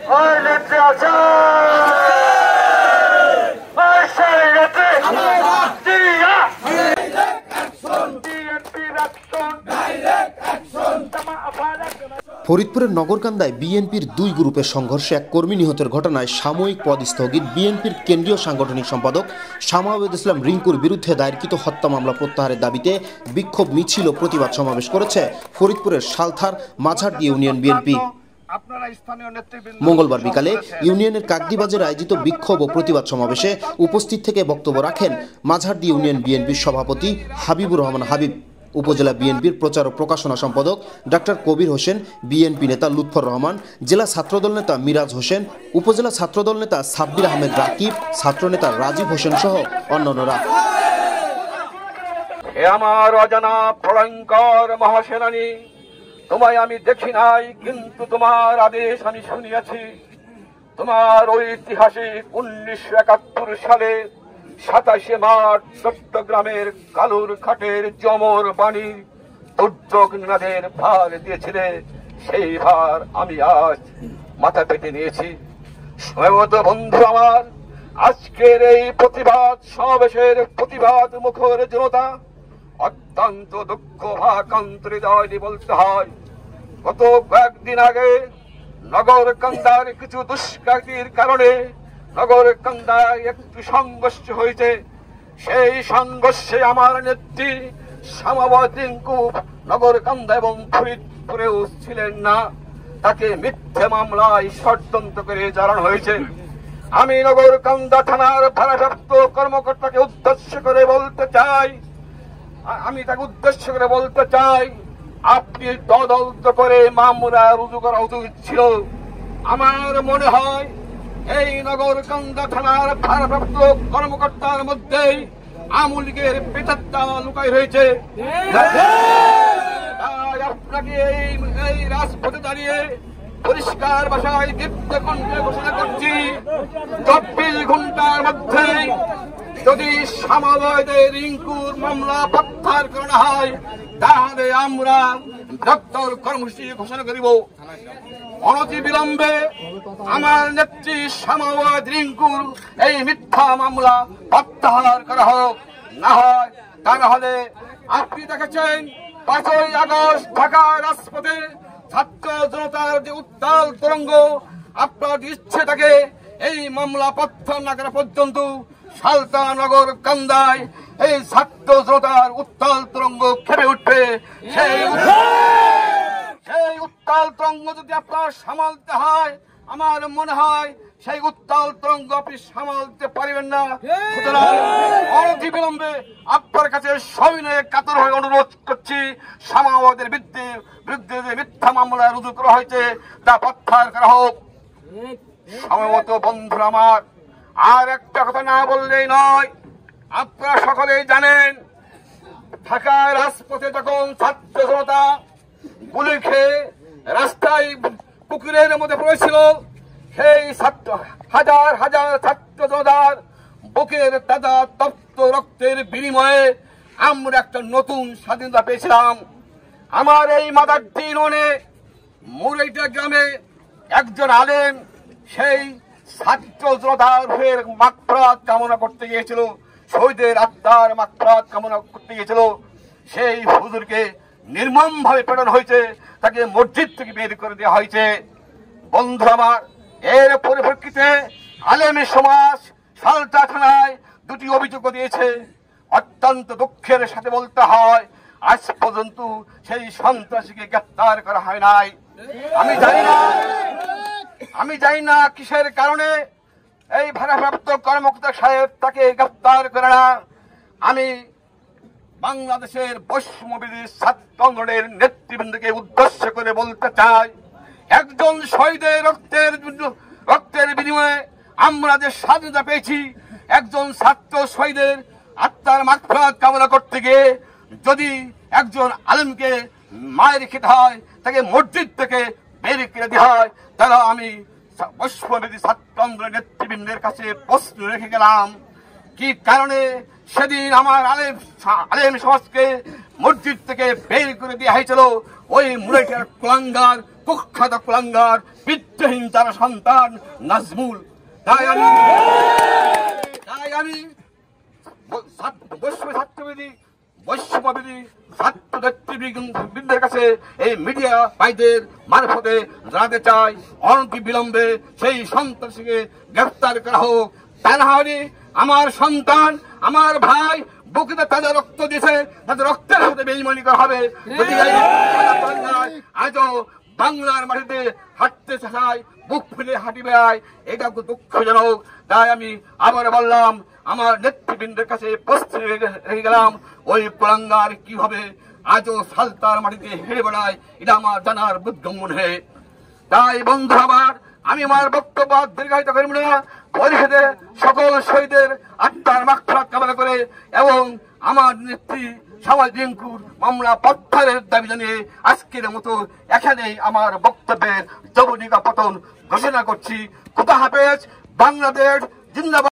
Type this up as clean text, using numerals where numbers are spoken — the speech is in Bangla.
ফরিদপুরের নগরকান্দায় বিএনপির দুই গ্রুপের সংঘর্ষে এক কর্মী নিহতের ঘটনায় সাময়িক পদ স্থগিত বিএনপির কেন্দ্রীয় সাংগঠনিক সম্পাদক শামা আবেদ ইসলাম রিঙ্কুর বিরুদ্ধে দায়েরকৃত হত্যা মামলা প্রত্যাহারের দাবিতে বিক্ষোভ মিছিল ও প্রতিবাদ সমাবেশ করেছে ফরিদপুরের সালথার মাঝারদি ইউনিয়ন বিএনপি। মঙ্গলবার বিকালে ইউনিয়নের কাকদিবাজারে আয়োজিত বিক্ষোভ ও প্রতিবাদ সমাবেশে উপস্থিত থেকে বক্তব্য রাখেন মাঝারদি ইউনিয়ন বিএনপির সভাপতি হাবিবুর রহমান হাবিব, উপজেলা বিএনপির প্রচার ও প্রকাশনা সম্পাদক ডাক্তার কবির হোসেন, বিএনপি নেতা লুৎফর রহমান, জেলা ছাত্রদল নেতা মিরাজ হোসেন, উপজেলা ছাত্রদল নেতা সাব্বির আহমেদ রাকিব, ছাত্রনেতা রাজীব হোসেন সহ অন্যান্যরা। আমার অজানা ভয়ঙ্কর মহাসেনানী, তোমায় আমি দেখি নাই, কিন্তু তোমার আদেশ আমি শুনিয়াছি। তোমার ঐতিহাসিক 1971 সালে 27শে মার্চ চট্টগ্রামের কালুর ঘাটের জমর বাণী দুর্যোগ নিনাদের ভার দিয়েছিলে, সেই ভার আমি আজ মাথা পেতে নিয়েছি। সময়মত বন্ধু আমার, আজকের এই প্রতিবাদ সমাবেশের প্রতিবাদ মুখর জনতা অত্যন্ত দুঃখ ভারাক্রান্ত হৃদয় নিয়ে বলতে হয়, গত কয়েকদিন আগে নগরকান্দার কিছু দুষ্কৃতীর কারণে নগরকান্দায় একটু সংঘর্ষ হয়েছে। সেই সংঘর্ষে আমার নেত্রী শামা আবেদ রিঙ্কু নগরকান্দা এবং ফরিদপুরেও ছিলেন না, তাকে মিথ্যে মামলায় ষড়যন্ত্র করে জানানো হয়েছে। আমি নগরকান্দা থানার ভারপ্রাপ্ত কর্মকর্তাকে উদ্দেশ্য করে বলতে চাই, আপনি তদন্ত করে মামলা রুজু করা উচিত ছিল। আমার মনে হয় এই নগরকান্দা থানার ভারপ্রাপ্ত কর্মকর্তার মধ্যেই আওয়ামী লীগের পেটাত্তা লুকাই রয়েছে। তাই আপনাকে এই রাজপথে দাঁড়িয়ে পরিষ্কার ভাষায় দীপ্ত কণ্ঠে ঘোষণা করছি, 24 ঘন্টার মধ্যে যদি শামা আবেদ রিঙ্কুর মামলা প্রত্যাহার করা হয়, তাহলে আমরা বৃহত্তর কর্মসূচি ঘোষণা করিব। অনতি বিলম্বে আমার নেত্রী শামা আবেদ রিঙ্কুর এই মিথ্যা মামলা প্রত্যাহার করা হোক, না হয় তা না হলে আপনি দেখেছেন 5ই আগস্ট ঢাকার রাজপথে ছাত্র জনতার যে উত্তাল তরঙ্গ, আপনার ইচ্ছে থাকে এই মামলা প্রত্যাহার না করা পর্যন্ত সালতা নগরকান্দায় এই ছাত্র জনতার উত্তাল তরঙ্গ খেপে উঠবে। সেই উত্তাল তরঙ্গ যদি আপনার সামালতে হয়, আমার মনে হয় সেই উত্তাল তরঙ্গ আপনি সামালতে পারবেন না। সুতরাং অনতি বিলম্বে আপনার কাছে সবিনয়ে কাতর হয়ে অনুরোধ করছি, শামা আবেদের বিরুদ্ধে যে মিথ্যা মামলা রুজু করা হয়েছে তা প্রত্যাহার করা হোক। সময়মত বন্ধুরা আমার, আর একটা কথা না বললেই নয়, আপনারা সকলেই জানেন ঢাকার রাজপথে যখন ছাত্র জনতা গুলি খেয়ে রাস্তায় পুকুরের মধ্যে পড়েছিল, সেই হাজার হাজার ছাত্র জনতার বুকের তাজা তপ্ত রক্তের বিনিময়ে আমরা একটা নতুন স্বাধীনতা পেয়েছিলাম। আমার এই মাদারদি ইউনিয়নে মুরাইটা গ্রামে একজন আলেম সেই ছাত্র জনতার হয়ে মাগফিরাত কামনা করতে গিয়েছিল, শহীদের আত্মার মাগফিরাত কামনা করতে গিয়েছিল। সেই হুজুরকে নির্মম ভাবে পেটানো হয়েছে, তাকে মসজিদ থেকে বের করে দেওয়া হয়েছে। বন্ধু আমার, এর পরিপ্রেক্ষিতে আলেমী সমাজ সালতা থানায় 2টি অভিযোগ দিয়েছে। অত্যন্ত দুঃখের সাথে বলতে হয়, আজ পর্যন্ত সেই সন্ত্রাসীকে গ্রেফতার করা হয় নাই। আমি জানি না কিসের কারণে এই ভারপ্রাপ্ত কর্মকর্তা সাহেব তাকে গ্রেফতার করে না। আমি বাংলাদেশের বৈষম্যবিরোধী ছাত্র আন্দোলনের নেতৃবৃন্দকে উদ্দেশ্য করে বলতে চাই, একজন শহীদের রক্তের বিনিময়ে আমরা যে স্বাধীনতা পেয়েছি, একজন ছাত্র শহীদের আত্মার মাগফিরাত কামনা করতে গিয়ে যদি একজন আলেমকে মায়ের খেতে হয়, তাকে মসজিদ থেকে বের করে দেওয়া হয়, তাহলে আমি বৈষম্যবিরোধী ছাত্র আন্দোলনের নেতৃবৃন্দের কাছে প্রশ্ন রেখে গেলাম, কি কারণে সেদিন আমার আলেম সমাজকে মসজিদ থেকে বের করে দেওয়া হয়েছিল ওই মুরাইটার কুলাঙ্গার, কুখ্যাত কুলাঙ্গার, বিদ্রোহীন তার সন্তান নাজমুল। তাই আমি বৈশ্যবাদী ছাত্র নেতৃবৃন্দের কাছে এই মিডিয়া ভাইদের মারফতে জানাতে চাই, অনতি বিলম্বে সেই সন্ত্রাসীকে গ্রেফতার করা হোক। তা না হলে আমার সন্তান, আমার ভাই বুকেতে তাদের রক্ত দিয়েছে, তাদের রক্তের সাথে বেইমানি করা হবে। আজও বাংলার মাটিতে হাঁটতে চায়, বুক ফুলে হাঁটি বেড়ায়, এটা খুব দুঃখজনক। তাই আমি আবার বললাম, আমার নেতৃবৃন্দের কাছে প্রস্তুত রেখে গেলাম, ওই কুলাঙ্গার কিভাবে আজও সালতার মাটিতে হেরে বেড়ায় এটা আমার জানার বুদ্ধগম্য নহে। তাই বন্ধু আমার, আমি আমার বক্তব্য দীর্ঘায়িত করব না। পরিষদে সকল শহীদের আত্মার মাগফিরাত কামনা করে এবং আমার নেত্রী সমাজ রিঙ্কুর মামলা প্রত্যাহারের দাবি জানিয়ে আজকের মতো এখানেই আমার বক্তব্যের যবনিকা পতন ঘোষণা করছি। খোদা হাফেজ। বাংলাদেশ জিন্দাবাদ।